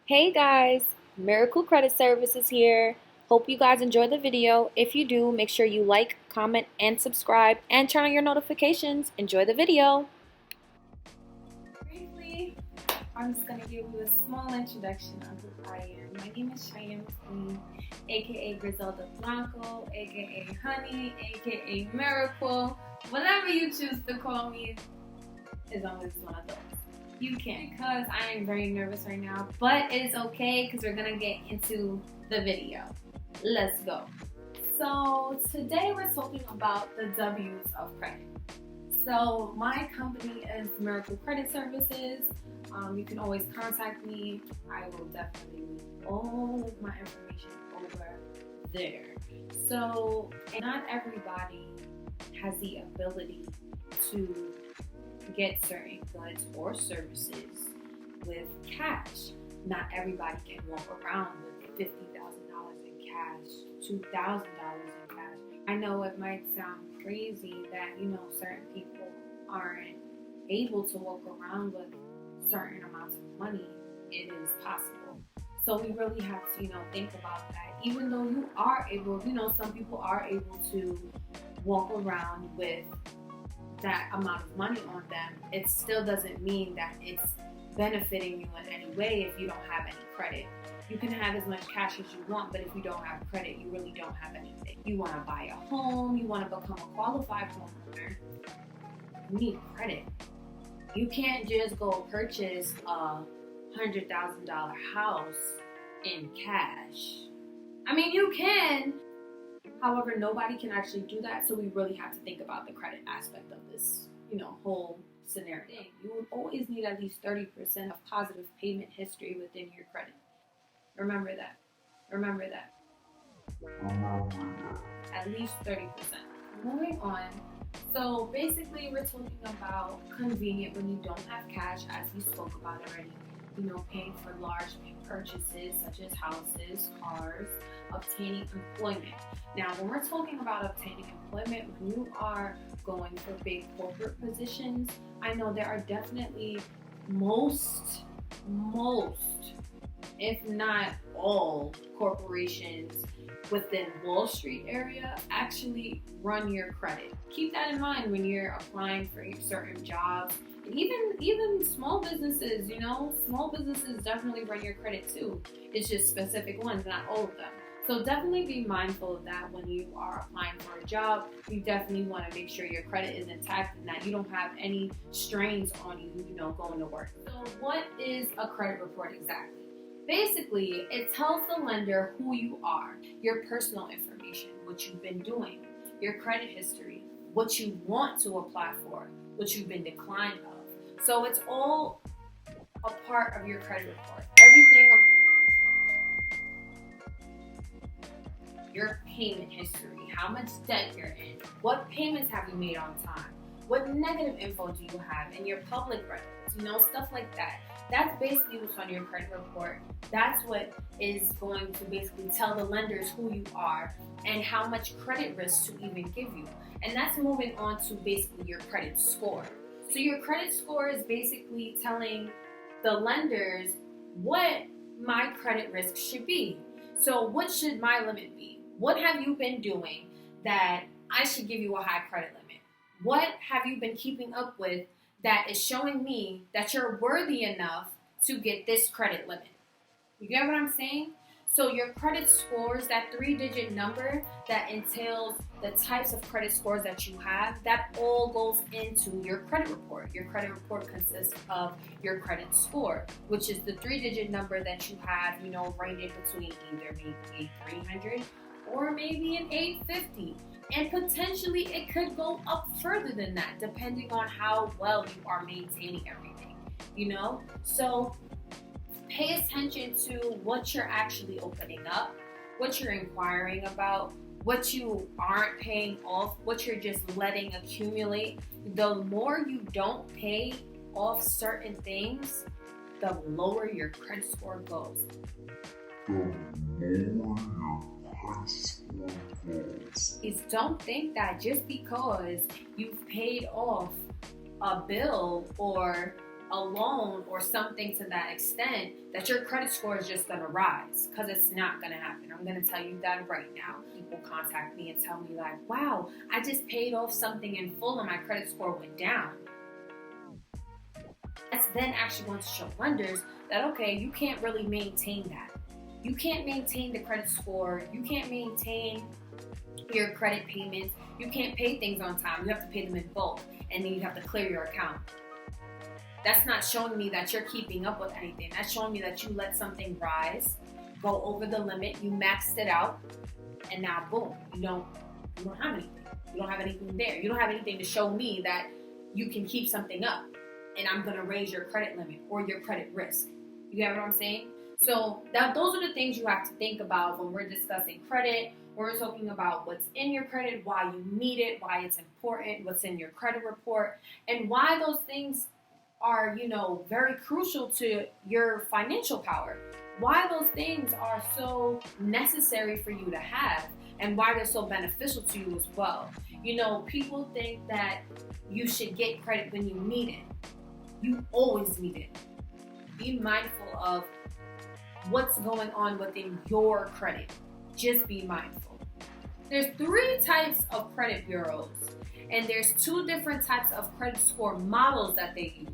Hey guys, Miracle Credit Services here. Hope you guys enjoy the video. If you do, make sure you like, comment, and subscribe, and turn on your notifications. Enjoy the video. Briefly, I'm just going to give you a small introduction of who I am. My name is Cheyenne McQueen, aka Griselda Blanco, aka Honey, aka Miracle. Whatever you choose to call me, as long as it's one of those. You can, because I am very nervous right now, but it is okay because we're gonna get into the video. Let's go. So today we're talking about the W's of credit. So my company is Miracle Credit Services. You can always contact me. I will definitely leave all of my information over there. So not everybody has the ability to get certain goods or services with cash. Not everybody can walk around with $50,000 in cash, $2,000 in cash. I know it might sound crazy that, certain people aren't able to walk around with certain amounts of money. It is possible. So we really have to, think about that. Even though you are able, some people are able to walk around with that amount of money on them, it still doesn't mean that it's benefiting you in any way if you don't have any credit. You can have as much cash as you want, but if you don't have credit, you really don't have anything. You want to buy a home, you want to become a qualified homeowner, you need credit. You can't just go purchase a $100,000 house in cash. I mean, you can. However, nobody can actually do that, so we really have to think about the credit aspect of this, whole scenario. You would always need at least 30% of positive payment history within your credit. Remember that. At least 30%. Moving on. So basically, we're talking about convenient when you don't have cash, as we spoke about already. Paying for large purchases such as houses, cars, obtaining employment. Now, when we're talking about obtaining employment, when you are going for big corporate positions, I know there are definitely most, if not all, corporations within Wall Street area actually run your credit. Keep that in mind when you're applying for certain jobs. Even small businesses, small businesses definitely run your credit too. It's just specific ones, not all of them. So definitely be mindful of that when you are applying for a job. You definitely want to make sure your credit is intact and that you don't have any strains on you, going to work. So what is a credit report exactly? Basically, it tells the lender who you are, your personal information, what you've been doing, your credit history, what you want to apply for, what you've been declined of. So it's all a part of your credit report. Everything, your payment history, how much debt you're in, what payments have you made on time, what negative info do you have in your public records, stuff like that. That's basically what's on your credit report. That's what is going to basically tell the lenders who you are and how much credit risk to even give you. And that's moving on to basically your credit score. So your credit score is basically telling the lenders what my credit risk should be. So what should my limit be? What have you been doing that I should give you a high credit limit? What have you been keeping up with that is showing me that you're worthy enough to get this credit limit? You get what I'm saying? So your credit scores, that 3-digit number that entails the types of credit scores that you have, that all goes into your credit report. Your credit report consists of your credit score, which is the 3-digit number that you have, rated between either maybe 300 or maybe an 850. And potentially it could go up further than that, depending on how well you are maintaining everything, So pay attention to what you're actually opening up, what you're inquiring about, what you aren't paying off, what you're just letting accumulate. The more you don't pay off certain things, the lower your credit score goes. Is don't think that just because you've paid off a bill or a loan or something to that extent that your credit score is just going to rise, because it's not going to happen. I'm going to tell you that right now. People contact me and tell me like, wow, I just paid off something in full and my credit score went down. That's then actually going to show lenders that, okay, you can't really maintain that. You can't maintain the credit score. You can't maintain your credit payments. You can't pay things on time. You have to pay them in bulk, and then you have to clear your account. That's not showing me that you're keeping up with anything. That's showing me that you let something rise, go over the limit, you maxed it out, and now boom, you don't have anything. You don't have anything there. You don't have anything to show me that you can keep something up, and I'm gonna raise your credit limit or your credit risk. You get what I'm saying? So those are the things you have to think about when we're discussing credit. We're talking about what's in your credit, why you need it, why it's important, what's in your credit report, and why those things are, very crucial to your financial power. Why those things are so necessary for you to have, and why they're so beneficial to you as well. People think that you should get credit when you need it. You always need it. Be mindful of what's going on within your credit. Just be mindful. There's 3 types of credit bureaus, and there's 2 different types of credit score models that they use.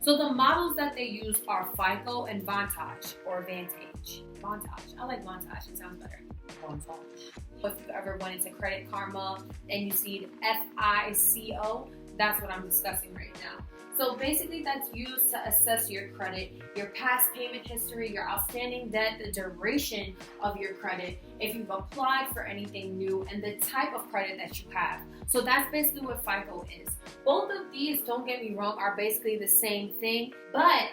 So the models that they use are FICO and Vantage or Vantage. Vantage. I like Vantage. It sounds better. Vantage. If you ever went into Credit Karma and you see FICO, that's what I'm discussing right now. So basically that's used to assess your credit, your past payment history, your outstanding debt, the duration of your credit, if you've applied for anything new, and the type of credit that you have. So that's basically what FICO is. Both of these, don't get me wrong, are basically the same thing, but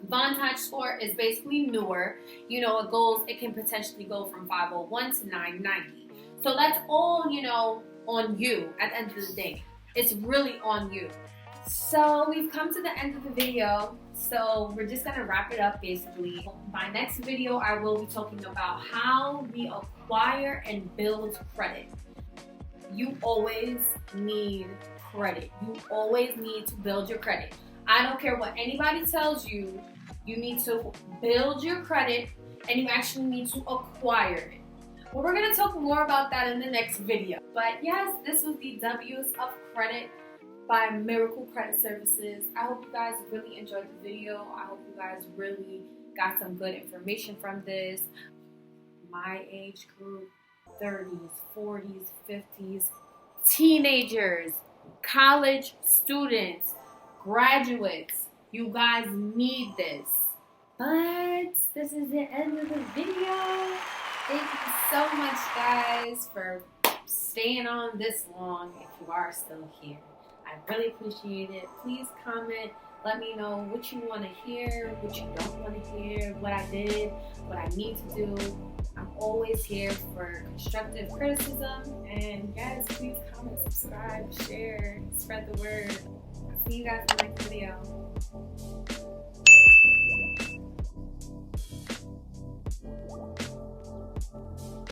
Vantage score is basically newer. It can potentially go from 501 to 990. So that's all, on you at the end of the day. It's really on you. So we've come to the end of the video. So we're just going to wrap it up basically. My next video, I will be talking about how we acquire and build credit. You always need credit. You always need to build your credit. I don't care what anybody tells you. You need to build your credit, and you actually need to acquire it. Well, we're going to talk more about that in the next video. But yes, this was the W's of Credit by Miracle Credit Services. I hope you guys really enjoyed the video. I hope you guys really got some good information from this. My age group, 30s, 40s, 50s, teenagers, college students, graduates. You guys need this. But this is the end of the video. Thank you so much, guys, for staying on this long if you are still here. I really appreciate it. Please comment. Let me know what you want to hear, what you don't want to hear, what I did, what I need to do. I'm always here for constructive criticism. And guys, please comment, subscribe, share, spread the word. I'll see you guys in the next video.